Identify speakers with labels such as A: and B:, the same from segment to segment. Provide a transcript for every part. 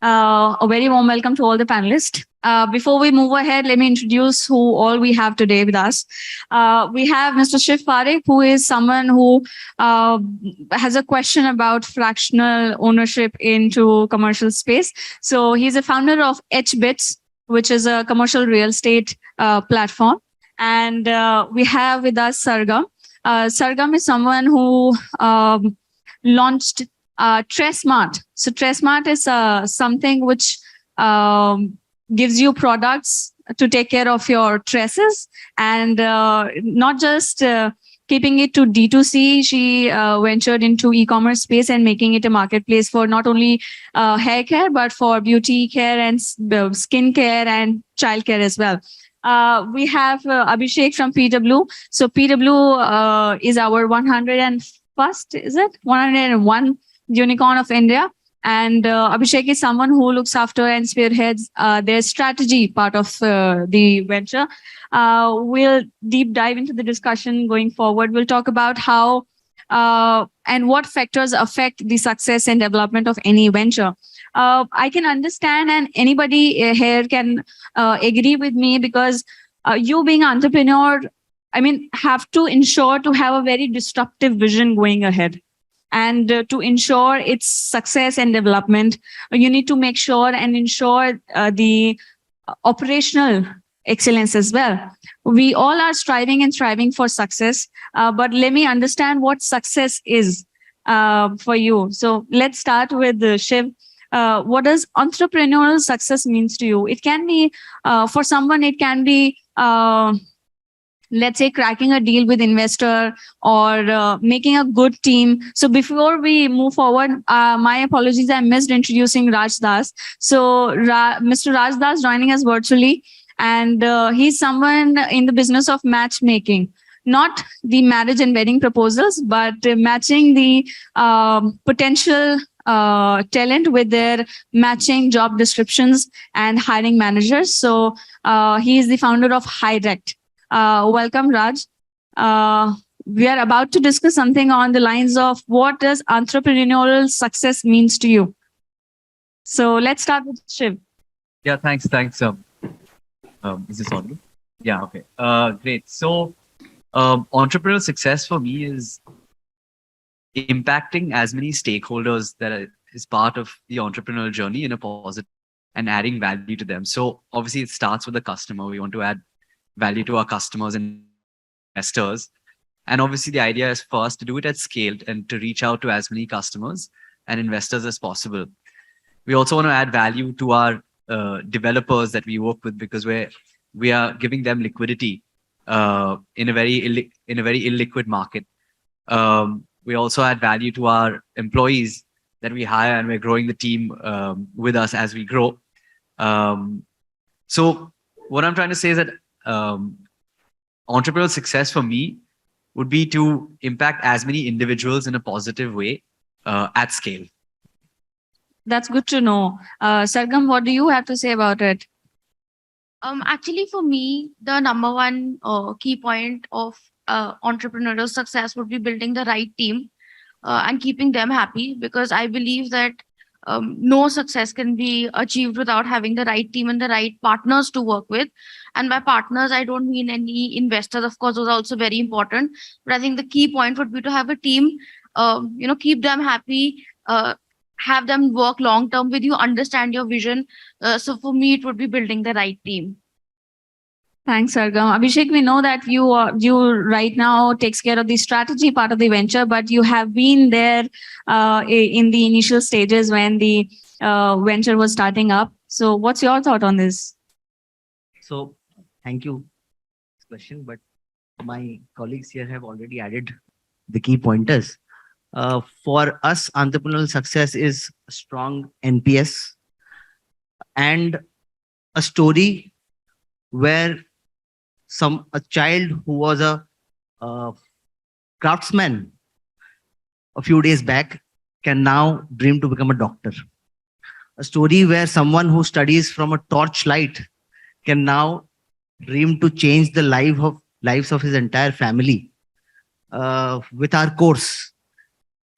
A: A very warm welcome to all the panelists. Before we move ahead, let me introduce who all we have today with us. We have Mr. Shiv Parekh, who is someone who has a question about fractional ownership into commercial space. So he's a founder of hBits, which is a commercial real estate platform. And we have with us Sargam. Sargam is someone who launched Tressmart. So Tressmart is something which gives you products to take care of your tresses, and not just keeping it to D2C. She ventured into e-commerce space and making it a marketplace for not only hair care, but for beauty care and skin care and child care as well. We have Abhishek from PW. So PW is our 101st, is it? 101 unicorn of India. And Abhishek is someone who looks after and spearheads their strategy part of the venture. We'll deep dive into the discussion going forward. We'll talk about how and what factors affect the success and development of any venture. I can understand, and anybody here can agree with me, because you being an entrepreneur, I mean, have to ensure to have a very disruptive vision going ahead. And to ensure its success and development, you need to make sure and ensure the operational excellence as well. We all are striving for success, but let me understand what success is for you. So let's start with Shiv. What does entrepreneurial success means to you? It can be for someone, it can be let's say cracking a deal with investor, or making a good team. So before we move forward, my apologies, I missed introducing Raj Das. So Mr. Raj Das joining us virtually, and he's someone in the business of matchmaking, not the marriage and wedding proposals, but matching the potential talent with their matching job descriptions and hiring managers. So he is the founder of Hirect. Welcome, Raj. We are about to discuss something on the lines of what does entrepreneurial success means to you. So let's start with Shiv.
B: Yeah, thanks. Is this audible? Yeah, okay. Great. So, entrepreneurial success for me is impacting as many stakeholders that is part of the entrepreneurial journey in a positive and adding value to them. So, obviously, it starts with the customer. We want to add value to our customers and investors. And obviously, the idea is for us to do it at scale and to reach out to as many customers and investors as possible. We also want to add value to our developers that we work with, because we are giving them liquidity in a very illiquid market. We also add value to our employees that we hire, and we're growing the team with us as we grow. So what I'm trying to say is that entrepreneurial success for me would be to impact as many individuals in a positive way at scale.
A: That's good to know. Sargam, what do you have to say about it?
C: Actually, for me, the number one key point of entrepreneurial success would be building the right team and keeping them happy, because I believe that no success can be achieved without having the right team and the right partners to work with. And by partners, I don't mean any investors. Of course, those are also very important. But I think the key point would be to have a team, keep them happy, have them work long term with you, understand your vision. So for me, it would be building the right team.
A: Thanks, Sargam. Abhishek, we know that you right now takes care of the strategy part of the venture, but you have been there in the initial stages when the venture was starting up. So what's your thought on this?
D: So thank you for this question, but my colleagues here have already added the key pointers. For us, entrepreneurial success is a strong NPS and a story where a child who was a craftsman a few days back can now dream to become a doctor. A story where someone who studies from a torchlight can now dream to change the lives of his entire family. With our course,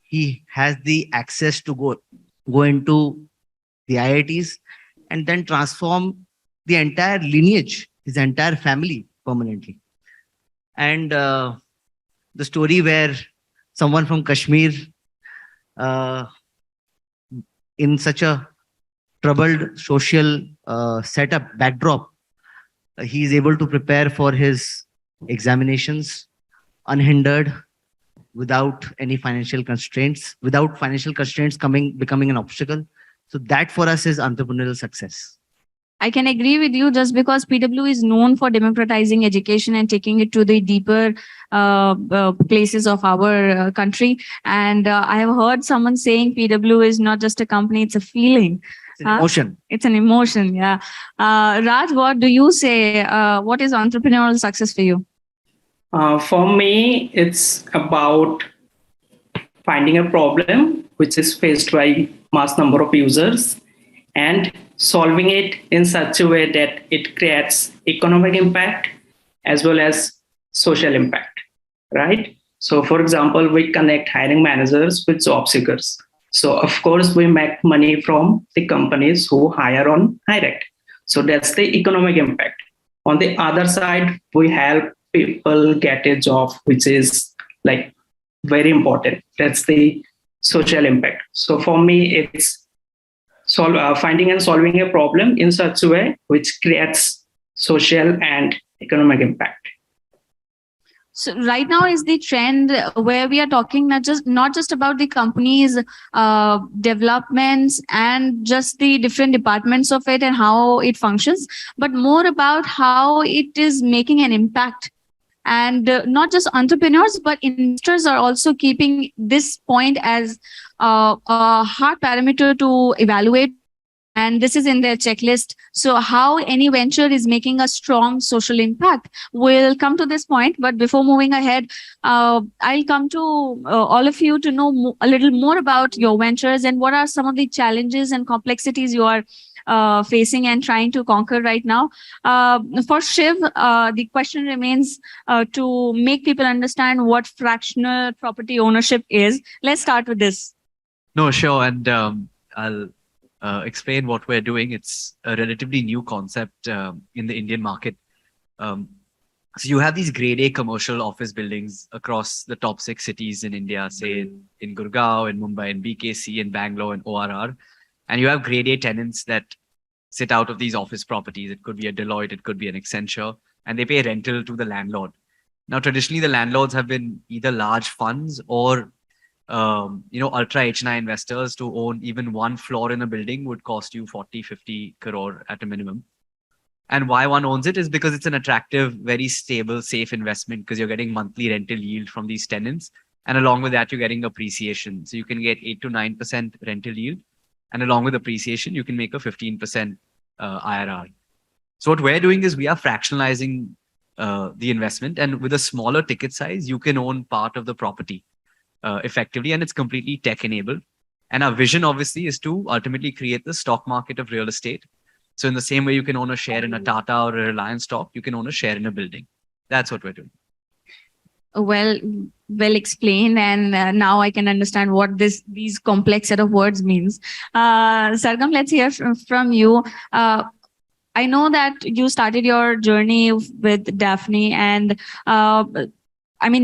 D: he has the access to go into the IITs, and then transform the entire lineage, his entire family permanently. And the story where someone from Kashmir, uh, in such a troubled social setup backdrop, he is able to prepare for his examinations unhindered, without any financial constraints, without financial constraints becoming an obstacle. So that for us is entrepreneurial success.
A: I can agree with you, just because PW is known for democratizing education and taking it to the deeper places of our country. And I have heard someone saying PW is not just a company, it's a feeling.
D: It's an emotion.
A: It's an emotion, yeah. Raj, what do you say? What is entrepreneurial success for you?
E: For me, it's about finding a problem which is faced by mass number of users and solving it in such a way that it creates economic impact as well as social impact, right? So for example, we connect hiring managers with job seekers. So of course, we make money from the companies who hire on Hirect. So that's the economic impact. On the other side, we help people get a job, which is like very important. That's the social impact. So for me, it's finding and solving a problem in such a way which creates social and economic impact.
A: So right now is the trend where we are talking not just about the companies developments and just the different departments of it and how it functions, but more about how it is making an impact. And not just entrepreneurs, but investors are also keeping this point as a hard parameter to evaluate. And this is in their checklist. So how any venture is making a strong social impact. We'll come to this point. But before moving ahead, I'll come to all of you to know a little more about your ventures and what are some of the challenges and complexities you are facing and trying to conquer right now. For Shiv, the question remains to make people understand what fractional property ownership is. Let's start with this.
B: No, sure. And I'll explain what we're doing. It's a relatively new concept in the Indian market. So you have these grade A commercial office buildings across the top 6 cities in India, say in Gurgaon, in Mumbai, in BKC, in Bangalore, and ORR. And you have grade A tenants that sit out of these office properties. It could be a Deloitte, it could be an Accenture, and they pay rental to the landlord. Now, traditionally, the landlords have been either large funds or ultra HNI investors. To own even one floor in a building would cost you 40-50 crore at a minimum. And why one owns it is because it's an attractive, very stable, safe investment, because you're getting monthly rental yield from these tenants. And along with that, you're getting appreciation. So you can get 8 to 9% rental yield. And along with appreciation, you can make a 15% IRR. So what we're doing is we are fractionalizing the investment. And with a smaller ticket size, you can own part of the property effectively, and it's completely tech enabled. And our vision obviously is to ultimately create the stock market of real estate. So in the same way you can own a share in a Tata or a Reliance stock, you can own a share in a building. That's what we're doing.
A: Well explained, and now I can understand what these complex set of words means. Sargam, let's hear from you. I know that you started your journey with Daphne, and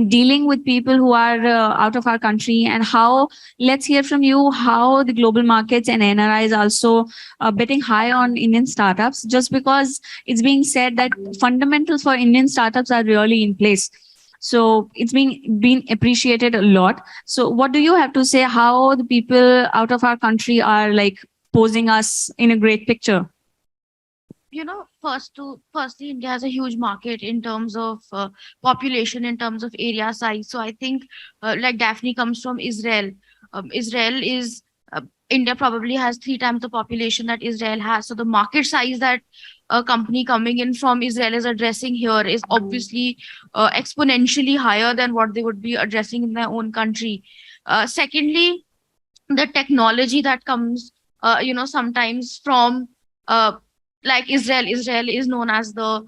A: dealing with people who are out of our country, and how, let's hear from you, how the global markets and NRI is also betting high on Indian startups, just because it's being said that fundamentals for Indian startups are really in place. So it's been appreciated a lot. So what do you have to say, how the people out of our country are like posing us in a great picture?
C: Firstly, India has a huge market in terms of population, in terms of area size. So I think like Daphne comes from Israel. India probably has 3 times the population that Israel has. So the market size that a company coming in from Israel is addressing here is obviously exponentially higher than what they would be addressing in their own country. Secondly, the technology that comes, sometimes from like Israel is known as the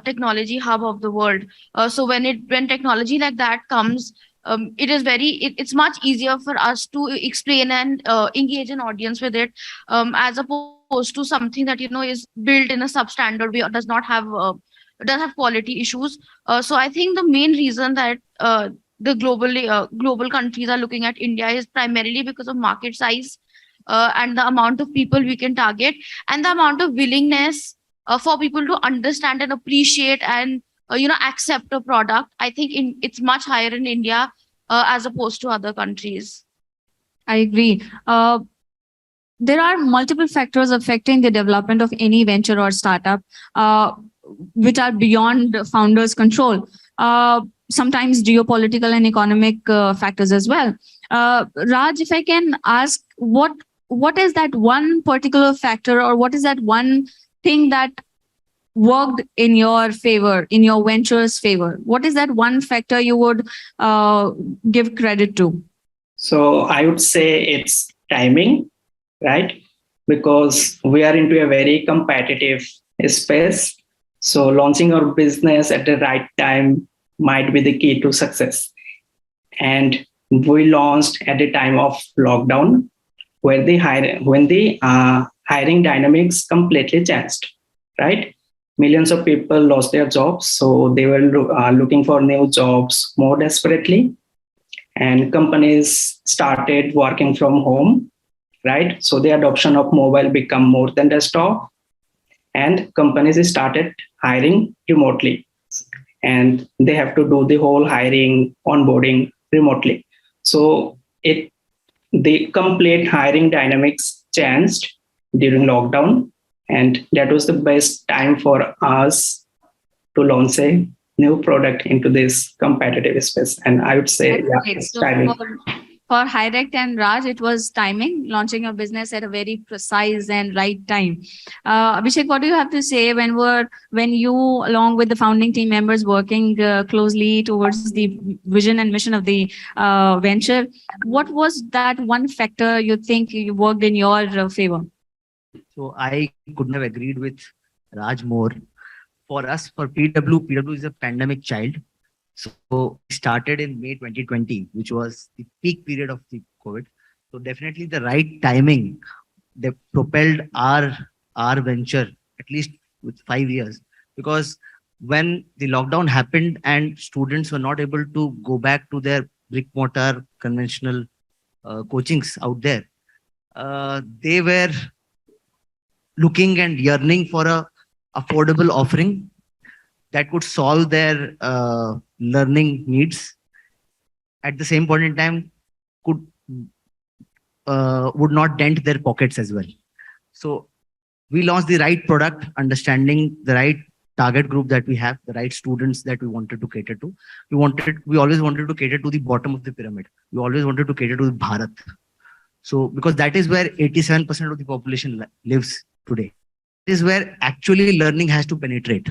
C: technology hub of the world. So when technology like that comes, it's much easier for us to explain and engage an audience with it, as opposed to something that is built in a substandard way or does have quality issues. So I think the main reason that the global countries are looking at India is primarily because of market size, and the amount of people we can target, and the amount of willingness for people to understand and appreciate and accept a product. I think it's much higher in India as opposed to other countries.
A: I agree. There are multiple factors affecting the development of any venture or startup, which are beyond the founder's control. Sometimes geopolitical and economic factors as well. Raj, if I can ask, what is that one particular factor, or what is that one thing that worked in your favor, in your venture's favor? What is that one factor you would give credit to?
E: So I would say it's timing, right? Because we are into a very competitive space. So launching your business at the right time might be the key to success. And we launched at the time of lockdown, where when the hiring dynamics completely changed, right? Millions of people lost their jobs, so they were looking for new jobs more desperately, and companies started working from home, right? So the adoption of mobile became more than desktop, and companies started hiring remotely, and they have to do the whole hiring, onboarding remotely. So the complete hiring dynamics changed during lockdown, and that was the best time for us to launch a new product into this competitive space. And I would say,
A: That's
E: yeah,
A: great.
E: it's
A: So
E: timing.
A: for Hirect and Raj, it was timing, launching a business at a very precise and right time. Abhishek, what do you have to say when you, along with the founding team members, working closely towards the vision and mission of the venture? What was that one factor you think you worked in your favor?
D: So I couldn't have agreed with Raj more. For us, for PW is a pandemic child. So we started in May 2020, which was the peak period of the COVID. So definitely the right timing, they propelled our venture at least with 5 years. Because when the lockdown happened and students were not able to go back to their brick mortar conventional coachings out there, they were looking and yearning for a affordable offering that could solve their learning needs. At the same point in time, would not dent their pockets as well. So we launched the right product, understanding the right target group that we have, the right students that we wanted to cater to. We always wanted to cater to the bottom of the pyramid. We always wanted to cater to Bharat. So because that is where 87% of the population lives today. It is where actually learning has to penetrate.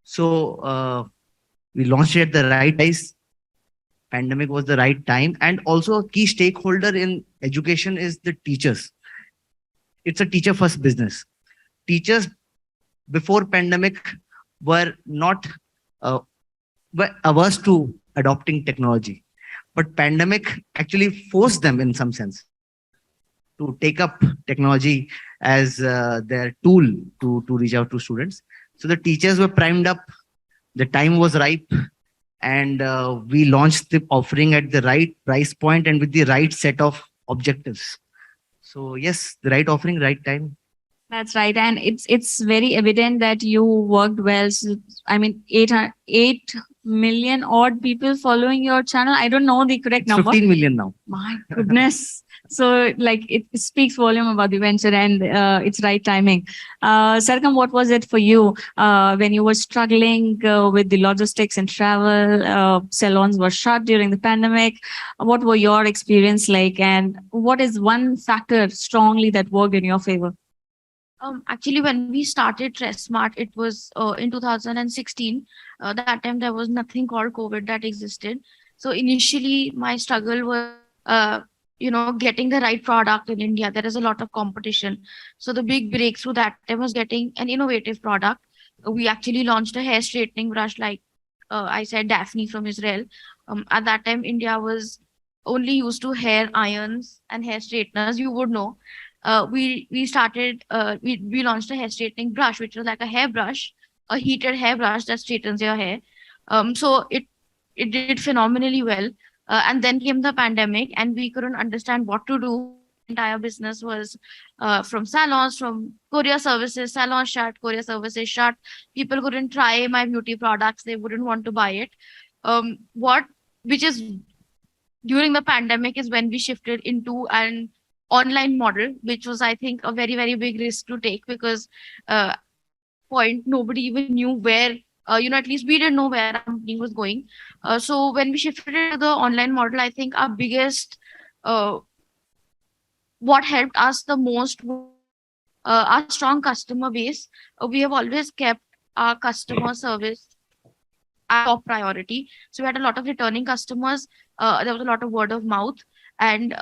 D: So we launched it at the right price. Pandemic was the right time. And also a key stakeholder in education is the teachers. It's a teacher first business. Teachers before pandemic were not were averse to adopting technology. But pandemic actually forced them in some sense to take up technology as their tool to reach out to students. So the teachers were primed up, the time was ripe, and we launched the offering at the right price point and with the right set of objectives. So yes, the right offering, right time.
A: That's right, and it's very evident that you worked well. So, I mean, 8 million odd people following your channel. I don't know the correct
D: It's
A: number.
D: 15 million now.
A: My goodness. So like it speaks volume about the venture and its right timing. Sargam, what was it for you when you were struggling with the logistics and travel? Salons were shut during the pandemic. What were your experience like, and what is one factor strongly that worked in your favor?
C: Actually, when we started Tressmart, it was in 2016. That time there was nothing called COVID that existed. So initially, my struggle was, getting the right product in India. There is a lot of competition. So the big breakthrough that time was getting an innovative product. We actually launched a hair straightening brush, like I said, Daphne from Israel, At that time, India was only used to hair irons and hair straighteners. You would know. We started. We launched a hair straightening brush, which was like a hairbrush, a heated hairbrush that straightens your hair. So it did phenomenally well. And then came the pandemic, and we couldn't understand what to do. My entire business was from salons, from courier services, salons shut, courier services shut. People couldn't try my beauty products; they wouldn't want to buy it. What which is during the pandemic is when we shifted into an online model, which was, I think, a very, very big risk to take because point nobody even knew where, at least we didn't know where our company was going. So when we shifted to the online model, I think our biggest, what helped us the most was our strong customer base. We have always kept our customer service our top priority. So we had a lot of returning customers. There was a lot of word of mouth, and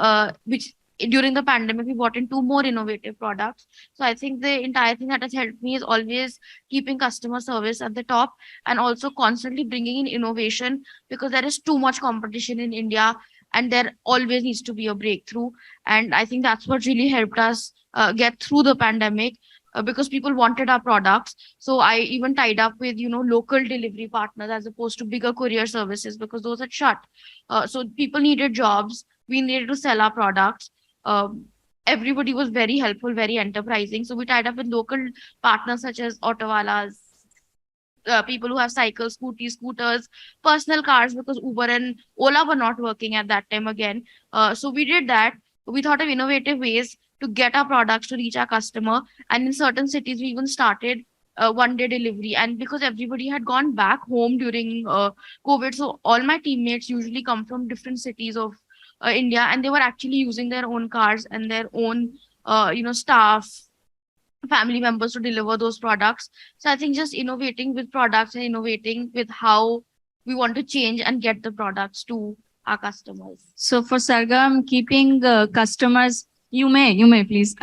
C: which during the pandemic we brought in two more innovative products. So I think the entire thing that has helped me is always keeping customer service at the top and also constantly bringing in innovation because there is too much competition in India and there always needs to be a breakthrough. And I think that's what really helped us get through the pandemic because people wanted our products. So I even tied up with, local delivery partners as opposed to bigger courier services because those had shut. So people needed jobs. We needed to sell our products. Everybody was very helpful, very enterprising. So we tied up with local partners such as Autowalas, people who have cycles, scooters, personal cars because Uber and Ola were not working at that time again. So we did that. We thought of innovative ways to get our products to reach our customer. And in certain cities, we even started one-day delivery. And because everybody had gone back home during COVID, so all my teammates usually come from different cities of India, and they were actually using their own cars and their own, staff, family members to deliver those products. So I think just innovating with products and innovating with how we want to change and get the products to our customers.
A: So for Sargam, keeping customers, you may please.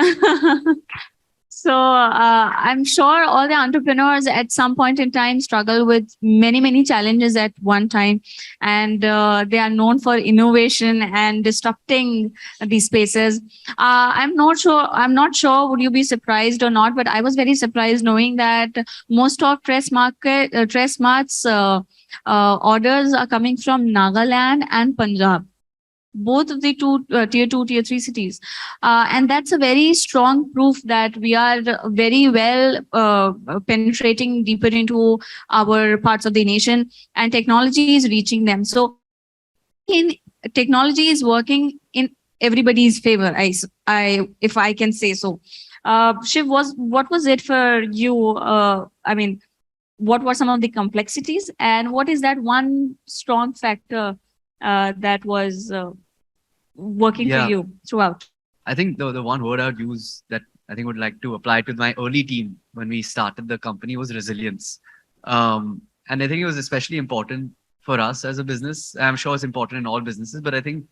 A: So I'm sure all the entrepreneurs at some point in time struggle with many challenges at one time, and they are known for innovation and disrupting these spaces. I'm not sure. Would you be surprised or not? But I was very surprised knowing that most of Tressmart's orders are coming from Nagaland and Punjab, both of the tier 2, tier 3 cities. And that's a very strong proof that we are very well penetrating deeper into our parts of the nation and technology is reaching them. So technology is working in everybody's favor, if I can say so. Shiv, what was it for you? What were some of the complexities and what is that one strong factor that was working for you throughout?
B: I think the one word I'd use that I think would like to apply to my early team when we started the company was resilience. And I think it was especially important for us as a business. I'm sure it's important in all businesses, but I think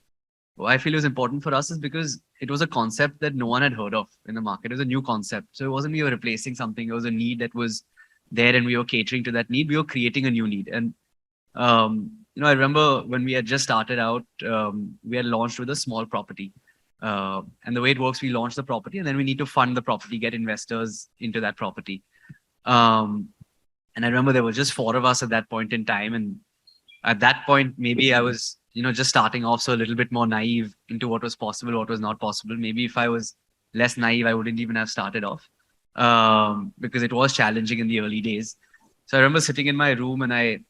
B: why I feel it was important for us is because it was a concept that no one had heard of in the market. It was a new concept. So it wasn't we were replacing something. It was a need that was there and we were catering to that need. We were creating a new need. And I remember when we had just started out, we had launched with a small property. And the way it works, we launch the property and then we need to fund the property, get investors into that property. And I remember there were just 4 of us at that point in time. And at that point, maybe I was, just starting off, so a little bit more naive into what was possible, what was not possible. Maybe if I was less naive, I wouldn't even have started off because it was challenging in the early days. So I remember sitting in my room and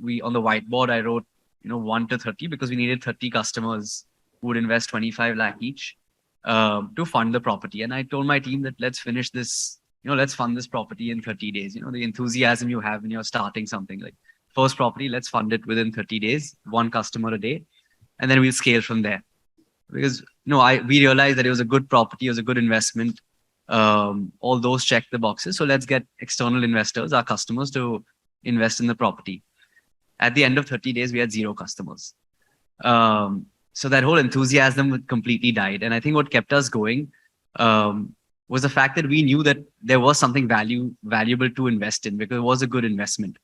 B: we on the whiteboard, I wrote, 1 to 30 because we needed 30 customers who would invest 25 lakh each to fund the property. And I told my team that let's finish this, let's fund this property in 30 days. The enthusiasm you have when you're starting something like first property, let's fund it within 30 days, 1 customer a day. And then we'll scale from there. Because, we realized that it was a good property, it was a good investment. All those check the boxes. So let's get external investors, our customers, to invest in the property. At the end of 30 days, we had 0 customers. So that whole enthusiasm completely died. And I think what kept us going was the fact that we knew that there was something valuable to invest in because it was a good investment.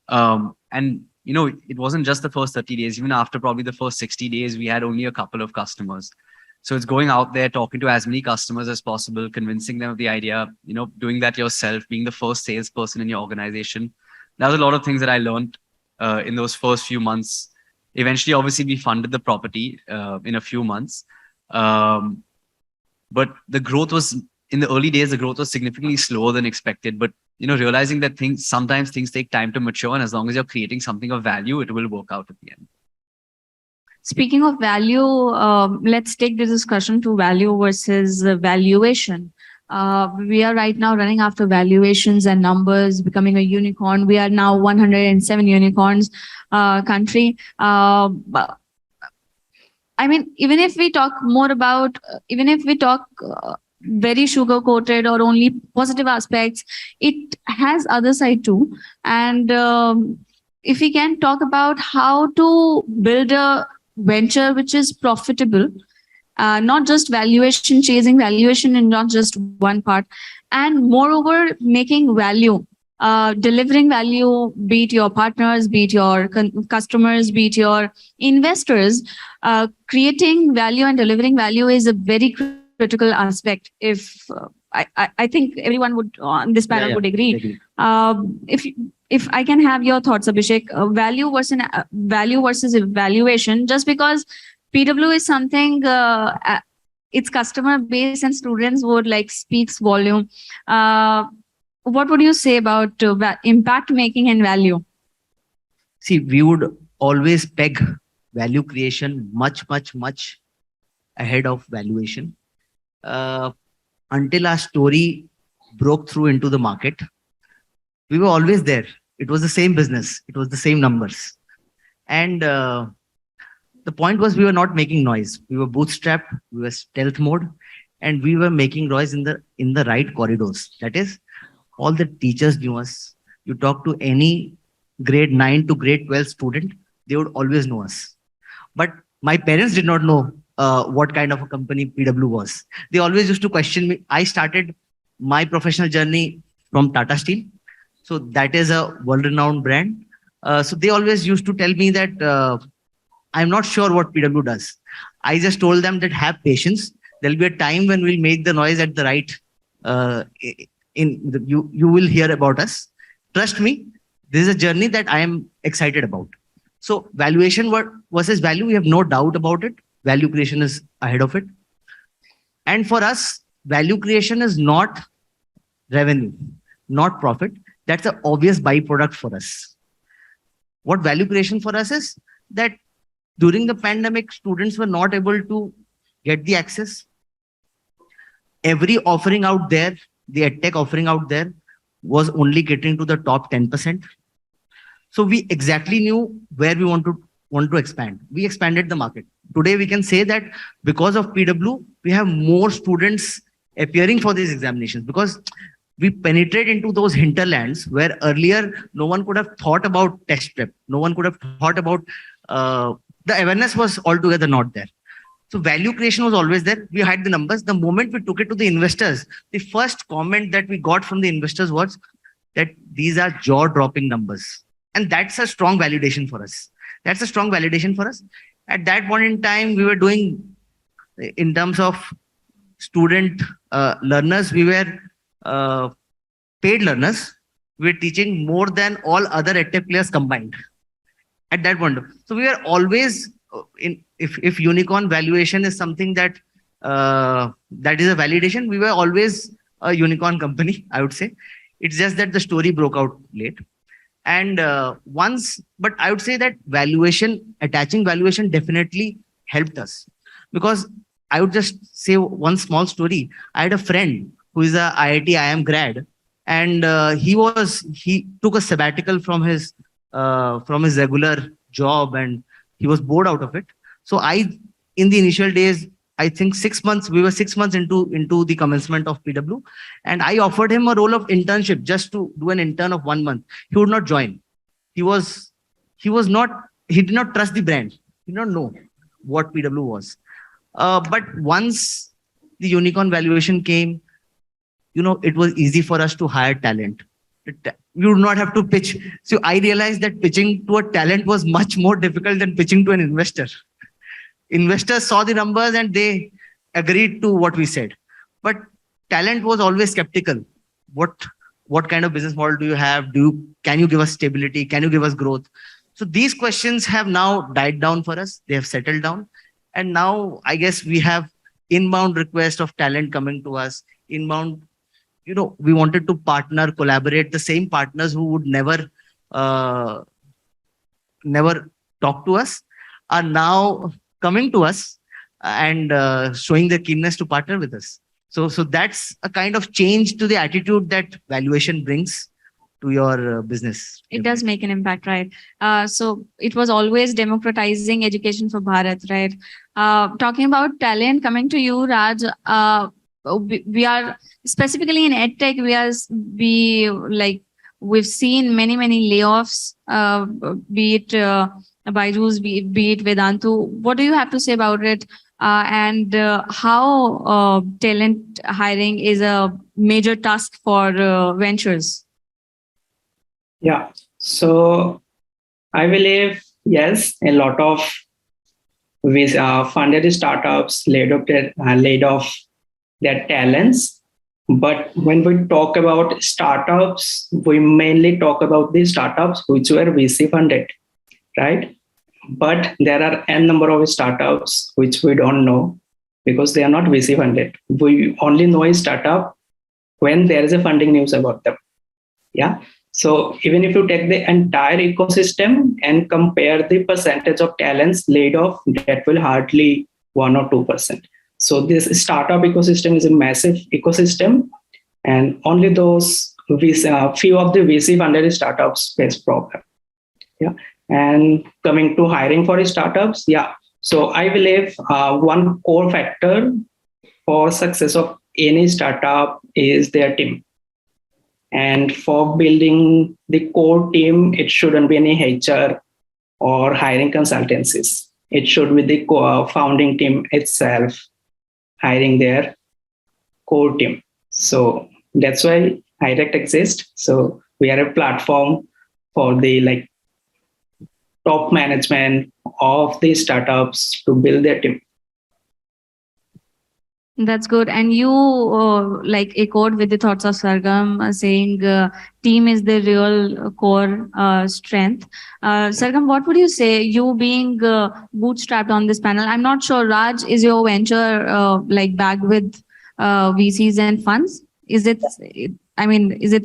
B: And it wasn't just the first 30 days. Even after probably the first 60 days, we had only a couple of customers. So it's going out there, talking to as many customers as possible, convincing them of the idea, doing that yourself, being the first salesperson in your organization. That was a lot of things that I learned in those first few months. Eventually, obviously, we funded the property in a few months. But the growth was, in the early days, the growth was significantly slower than expected. But, realizing that sometimes things take time to mature. And as long as you're creating something of value, it will work out at the end.
A: Speaking of value, let's take the discussion to value versus valuation. We are right now running after valuations and numbers, becoming a unicorn. We are now 107 unicorns country. But, I mean, even if we talk very sugar coated or only positive aspects, it has other side too. And if we can talk about how to build a venture which is profitable, not just valuation, chasing valuation in not just one part, and moreover making value, delivering value, be it your partners, be it your customers, be it your investors. Creating value and delivering value is a very critical aspect. If I think everyone would on this panel would agree. If I can have your thoughts, Abhishek, value versus evaluation, just because PW is something, its customer base and students would speaks volume. What would you say about impact making and value?
D: See, we would always peg value creation much ahead of valuation. Until our story broke through into the market, we were always there. It was the same business. It was the same numbers. And the point was, we were not making noise. We were bootstrapped. We were stealth mode, and we were making noise in the right corridors. That is, all the teachers knew us. You talk to any grade 9 to grade 12 student, they would always know us. But my parents did not know what kind of a company PW was. They always used to question me. I started my professional journey from Tata Steel. So that is a world-renowned brand. So they always used to tell me that I'm not sure what PW does. I just told them that have patience. There'll be a time when we'll make the noise at the right. You will hear about us. Trust me, this is a journey that I am excited about. So valuation versus value, we have no doubt about it. Value creation is ahead of it. And for us, value creation is not revenue, not profit. That's an obvious byproduct for us. What value creation for us is that during the pandemic, students were not able to get the access. Every offering out there, the EdTech offering out there, was only catering to the top 10%. So we exactly knew where we want to expand. We expanded the market. Today we can say that because of PW, we have more students appearing for these examinations, because we penetrate into those hinterlands where earlier no one could have thought about test prep. No one could have thought about, the awareness was altogether not there. So value creation was always there. We had the numbers. The moment we took it to the investors, the first comment that we got from the investors was that these are jaw-dropping numbers. And that's a strong validation for us. That's a strong validation for us. At that point in time, we were doing, in terms of student learners, we were paid learners. We were teaching more than all other EdTech players combined at that point. So we were always, if unicorn valuation is something that that is a validation, we were always a unicorn company, I would say. It's just that the story broke out late. And but I would say that attaching valuation definitely helped us, because I would just say one small story. I had a friend who is a IIT IIM grad, and he took a sabbatical from his regular job, and he was bored out of it. So in the initial days, I think 6 months, we were 6 months into the commencement of PW, and I offered him a role of internship, just to do an intern of 1 month. He would not join. He did not trust the brand. He did not know what PW was. But once the unicorn valuation came, it was easy for us to hire talent. you do not have to pitch. So I realized that pitching to a talent was much more difficult than pitching to an investor. Investors saw the numbers and they agreed to what we said. But talent was always skeptical. What kind of business model do you have? Can you give us stability? Can you give us growth? So these questions have now died down for us. They have settled down. And now I guess we have inbound request of talent coming to us. Inbound, we wanted to partner, collaborate. The same partners who would never talk to us are now coming to us and showing their keenness to partner with us. So that's a kind of change to the attitude that valuation brings to your business.
A: It does make an impact, right? So it was always democratizing education for Bharat, right? Talking about talent, coming to you, Raj, we are specifically in EdTech, we've seen many layoffs, be it Byju's, be it Vedantu. What do you have to say about it? And how talent hiring is a major task for ventures?
E: Yeah. So I believe, yes, a lot of funded startups laid off their talents. But when we talk about startups, we mainly talk about the startups which were VC funded, right? But there are n number of startups which we don't know because they are not VC funded. We only know a startup when there is a funding news about them. Yeah. So even if you take the entire ecosystem and compare the percentage of talents laid off, that will hardly 1 or 2%. So this startup ecosystem is a massive ecosystem, and only those few of the VC funded startups face problem. Yeah. And coming to hiring for startups, yeah. So I believe one core factor for success of any startup is their team. And for building the core team, it shouldn't be any HR or hiring consultancies. It should be the founding team itself hiring their core team. So that's why Hirect exists. So we are a platform for the top management of the startups to build their team.
A: That's good. And you echoed with the thoughts of Sargam, saying team is the real core strength. Sargam, what would you say, you being bootstrapped on this panel? I'm not sure, Raj, is your venture backed with VCs and funds? Is it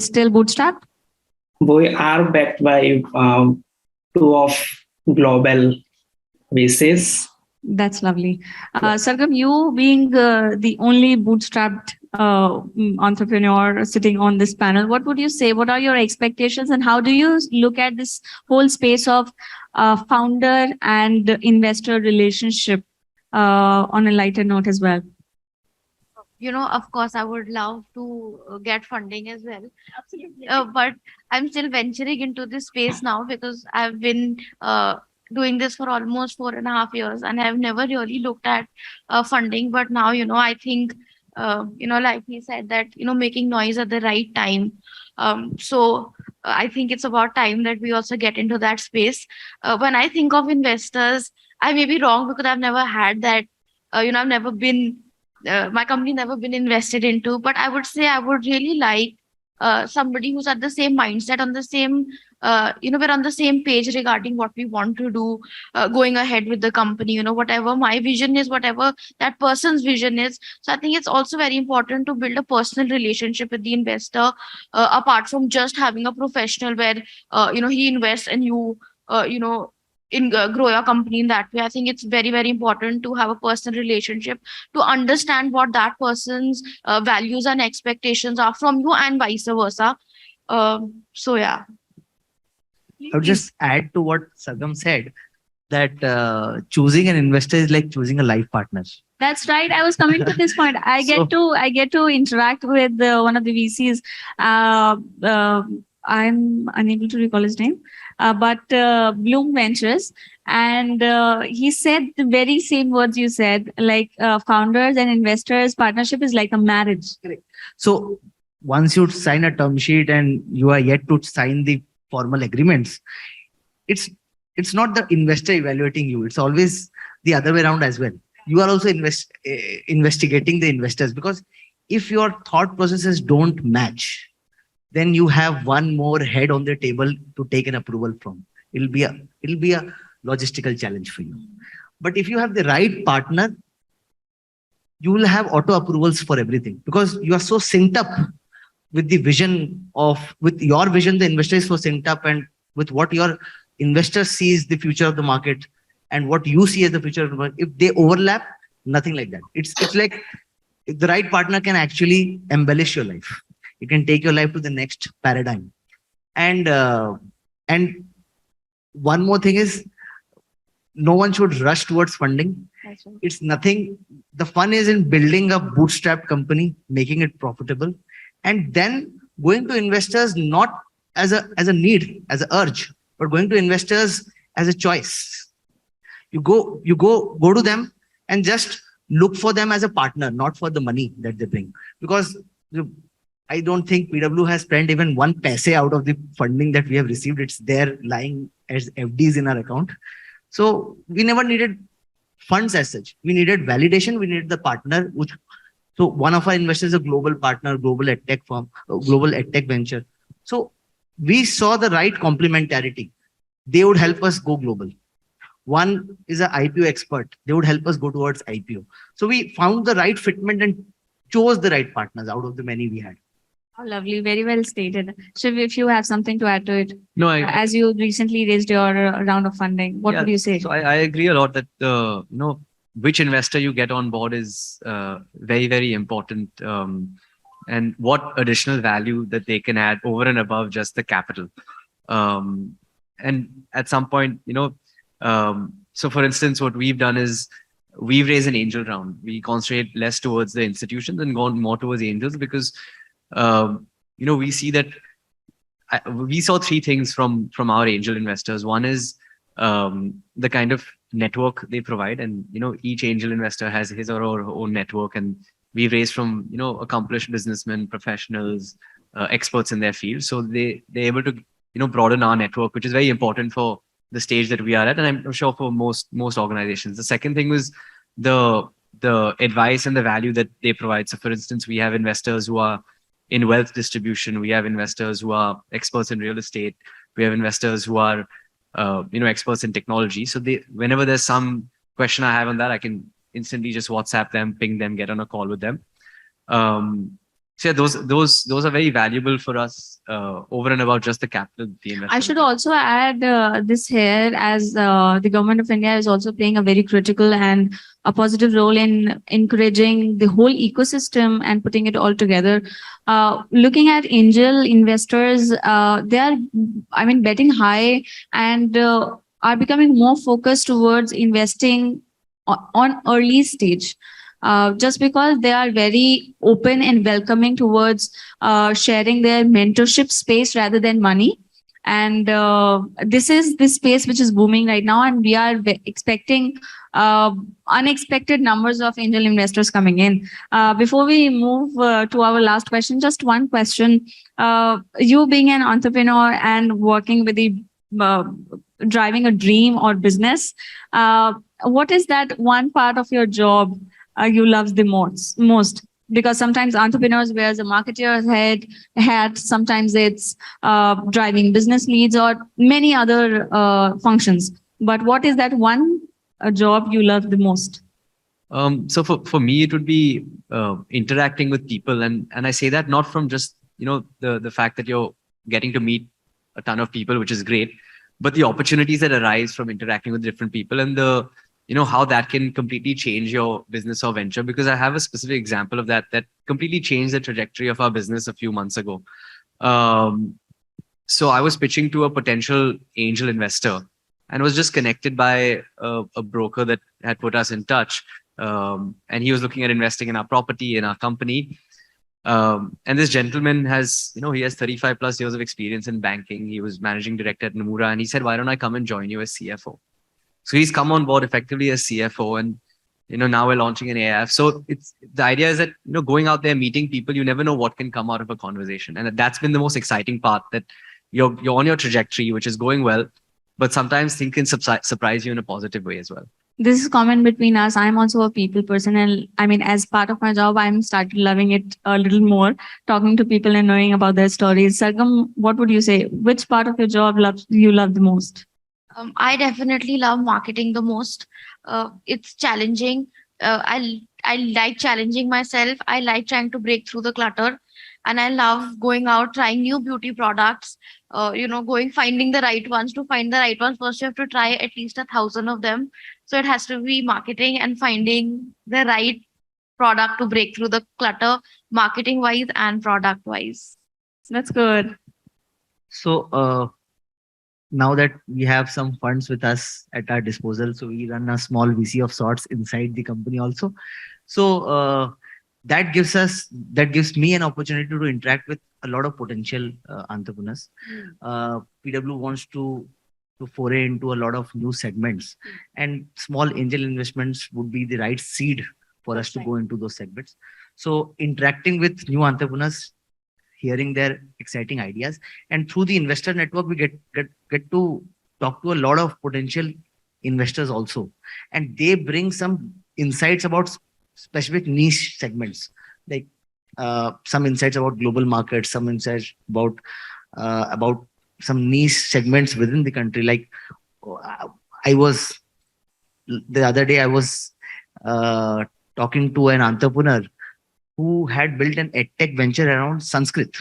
A: still bootstrapped?
E: We are backed by 2 of global VCs.
A: That's lovely. Sargam, you being the only bootstrapped entrepreneur sitting on this panel, what would you say? What are your expectations, and how do you look at this whole space of founder and investor relationship on a lighter note as well?
C: Of course, I would love to get funding as well. Absolutely. But I'm still venturing into this space now because I've been doing this for almost 4.5 years, and I've never really looked at funding. But now, I think, like he said, that, making noise at the right time. So I think it's about time that we also get into that space. When I think of investors, I may be wrong because I've never had that, I've never been, my company never been invested into, but I would say I would really like somebody who's at the same mindset, on the same, we're on the same page regarding what we want to do, going ahead with the company, whatever my vision is, whatever that person's vision is. So I think it's also very important to build a personal relationship with the investor, apart from just having a professional where, he invests and you, grow your company in that way. I think it's very, very important to have a personal relationship, to understand what that person's values and expectations are from you, and vice versa. So yeah.
D: I would just add to what Sargam said, that choosing an investor is like choosing a life partner.
A: That's right. I was coming to this point. I get to interact with one of the VCs. I'm unable to recall his name, but Bloom Ventures, and he said the very same words you said, like founders and investors partnership is like a marriage.
D: Correct. So once you sign a term sheet and you are yet to sign the formal agreements, it's not the investor evaluating you. It's always the other way around as well. You are also investigating the investors, because if your thought processes don't match, then you have one more head on the table to take an approval from. It'll be a logistical challenge for you. But if you have the right partner, you will have auto approvals for everything, because you are so synced up with the vision with your vision. The investor is so synced up, and with what your investor sees the future of the market and what you see as the future of the market. If they overlap, nothing like that. It's like the right partner can actually embellish your life. It can take your life to the next paradigm. And one more thing is, no one should rush towards funding. It's nothing. The fun is in building a bootstrapped company, making it profitable, and then going to investors not as a need, as an urge, but going to investors as a choice. You go to them and just look for them as a partner, not for the money that they bring. Because I don't think PW has spent even 1 paise out of the funding that we have received. It's there lying as FDs in our account. So we never needed funds as such. We needed validation. We needed the partner. So one of our investors is a global partner, global edtech firm, global edtech venture. So we saw the right complementarity. They would help us go global. One is an IPO expert. They would help us go towards IPO. So we found the right fitment and chose the right partners out of the many we had.
A: Oh, lovely. Very well stated. Shiv, if you have something to add to it,
B: No,
A: as you recently raised your round of funding, what would you say?
B: So I agree a lot that which investor you get on board is very, very important, and what additional value that they can add over and above just the capital. And at some point, so for instance, what we've done is we've raised an angel round. We concentrate less towards the institutions and gone more towards angels, because we see that we saw 3 things from our angel investors. One is the kind of network they provide, and each angel investor has his or her own network, and we've raised from accomplished businessmen, professionals, experts in their field. So they're able to broaden our network, which is very important for the stage that we are at, and I'm sure for most organizations. The second thing was the advice and the value that they provide. So for instance, we have investors who are in wealth distribution. We have investors who are experts in real estate. We have investors who are experts in technology. So whenever there's some question I have on that, I can instantly just WhatsApp them, ping them, get on a call with them. So yeah, those are very valuable for us over and above just the capital the investor.
A: I should also add this here, as the government of India is also playing a very critical and a positive role in encouraging the whole ecosystem and putting it all together. Looking at angel investors, they are, betting high and are becoming more focused towards investing on early stage. Just because they are very open and welcoming towards sharing their mentorship space rather than money. And this is the space which is booming right now, and we are expecting unexpected numbers of angel investors coming in. Before we move to our last question, just one question. You being an entrepreneur and working with the driving a dream or business, what is that one part of your job you love the most? Because sometimes entrepreneurs wears a marketer's hat, sometimes it's driving business leads or many other functions. But what is that one job you love the most?
B: So for me, it would be interacting with people, and I say that not from just the fact that you're getting to meet a ton of people, which is great, but the opportunities that arise from interacting with different people, and the how that can completely change your business or venture. Because I have a specific example of that completely changed the trajectory of our business a few months ago. So I was pitching to a potential angel investor and was just connected by a broker that had put us in touch. And he was looking at investing in our property, in our company. And this gentleman has, he has 35 plus years of experience in banking. He was managing director at Nomura, and he said, why don't I come and join you as CFO? So he's come on board effectively as CFO, and Now we're launching an AIF. So it's the idea is that, going out there, meeting people, you never know what can come out of a conversation. And that's been the most exciting part, that you're on your trajectory, which is going well, but sometimes things can surprise you in a positive way as well.
A: This is common between us. I'm also a people person, and I mean, as part of my job, I'm started loving it a little more, talking to people and knowing about their stories. Sargam, what would you say? Which part of your job you love the most?
C: I definitely love marketing the most. It's challenging. I like challenging myself. I like trying to break through the clutter, and I love going out trying new beauty products. Finding the right ones. To find the right ones, first you have to try at least 1,000 of them. So it has to be marketing and finding the right product to break through the clutter, marketing wise and product wise.
A: That's good.
D: So now that we have some funds with us at our disposal, so we run a small VC of sorts inside the company also. So that gives me an opportunity to interact with a lot of potential entrepreneurs. PW wants to foray into a lot of new segments, and small angel investments would be the right seed for us to go into those segments. So interacting with new entrepreneurs, hearing their exciting ideas, and through the investor network, we get to talk to a lot of potential investors also, and they bring some insights about specific niche segments, like some insights about global markets, some insights about some niche segments within the country. Like the other day I was talking to an entrepreneur who had built an edtech venture around Sanskrit.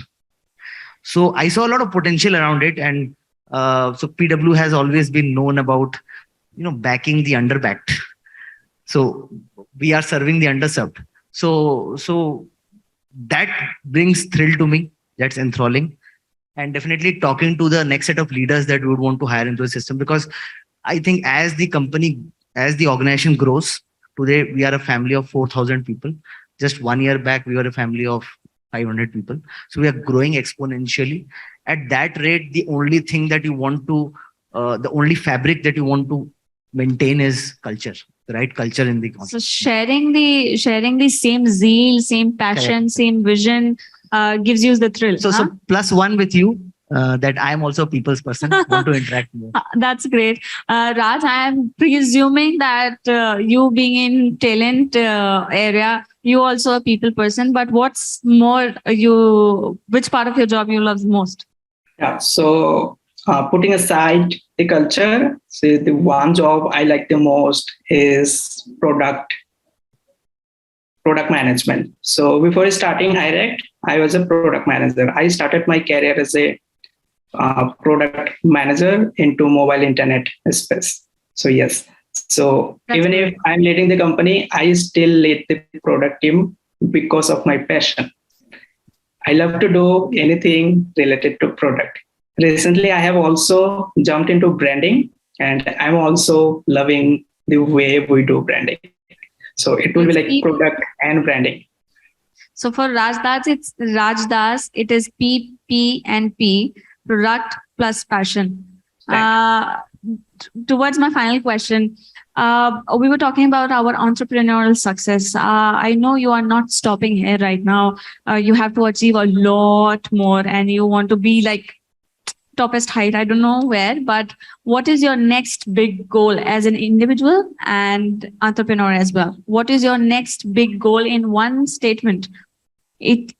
D: So I saw a lot of potential around it, and so PW has always been known about backing the underbacked. So we are serving the underserved. So that brings thrill to me. That's enthralling. And definitely talking to the next set of leaders that we would want to hire into the system, because I think as the organization grows, today we are a family of 4,000 people. Just 1 year back, we were a family of 500 people. So we are growing exponentially. At that rate, the only thing that you want to, the only fabric that you want to maintain is culture, the right culture in the company.
A: So sharing the same zeal, same passion,
D: Correct.
A: same vision gives you the thrill.
D: So +1 with you, that I am also a people's person, want to interact more.
A: That's great. Raj, I am presuming that you being in talent area, you also a people person, but what's more, which part of your job you love the most?
E: Yeah. So putting aside the culture, so the one job I like the most is product management. So before starting Hirect, I was a product manager. I started my career as a product manager into mobile internet space. So yes. So
A: That's
E: even
A: good.
E: if I'm leading the company, I still lead the product team because of my passion. I love to do anything related to product. Recently, I have also jumped into branding, and I'm also loving the way we do branding. So it will be like product and branding.
A: So for Rajdas, it's Rajdas. It is P and P, product plus passion. Towards my final question, we were talking about our entrepreneurial success. I know you are not stopping here right now. You have to achieve a lot more, and you want to be like toppest height. I don't know where, but what is your next big goal as an individual and entrepreneur as well? What is your next big goal in one statement? It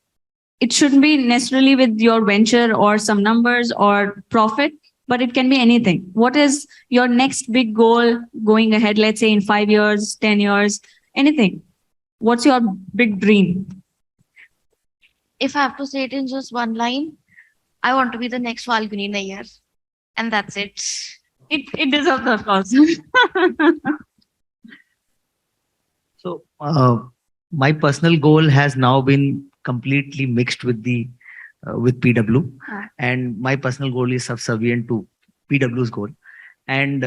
A: shouldn't be necessarily with your venture or some numbers or profit, but it can be anything. What is your next big goal going ahead? Let's say in 5 years, 10 years, anything. What's your big dream?
C: If I have to say it in just one line, I want to be the next Falguni Nayyar. And that's it.
A: It deserves that cause.
D: So my personal goal has now been completely mixed with with PW, and my personal goal is subservient to PW's goal. And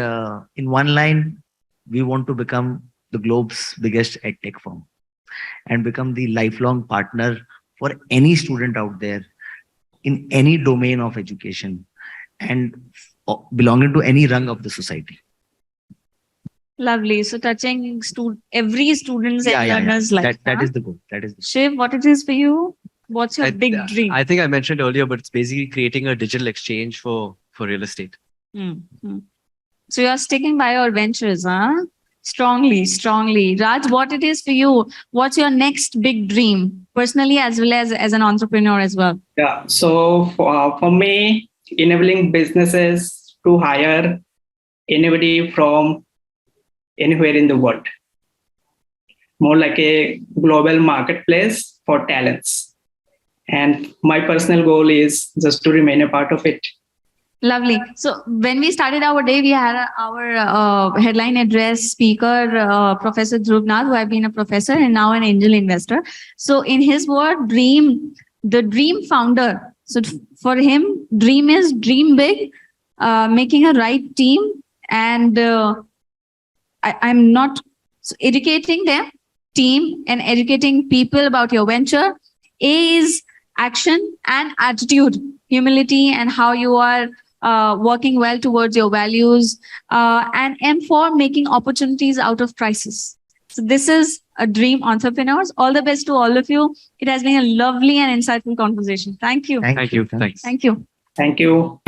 D: in one line, we want to become the globe's biggest edtech firm and become the lifelong partner for any student out there in any domain of education and belonging to any rung of the society.
A: Lovely. So touching every student's and learner's life.
D: That
A: huh?
D: is the goal. That is the
A: Shiv, what it is for you? What's your big dream?
B: I think I mentioned earlier, but it's basically creating a digital exchange for real estate.
A: So you're sticking by your ventures, huh? Strongly, strongly. Raj, what it is for you? What's your next big dream, personally as well as an entrepreneur as well?
E: Yeah. So for me, enabling businesses to hire anybody from anywhere in the world. More like a global marketplace for talents. And my personal goal is just to remain a part of it.
A: Lovely. So when we started our day, we had our headline address speaker, Professor Dhruv Nath, who have been a professor and now an angel investor. So in his word, the dream founder. So for him, dream is dream big, making a right team. And I'm not educating them, team, and educating people about your venture. A is action and attitude, humility, and how you are working well towards your values, and M for making opportunities out of crisis. So this is a dream entrepreneurs. All the best to all of you. It has been a lovely and insightful conversation. Thank you.
B: Thank you. Thanks.
A: Thank you.
E: Thank you.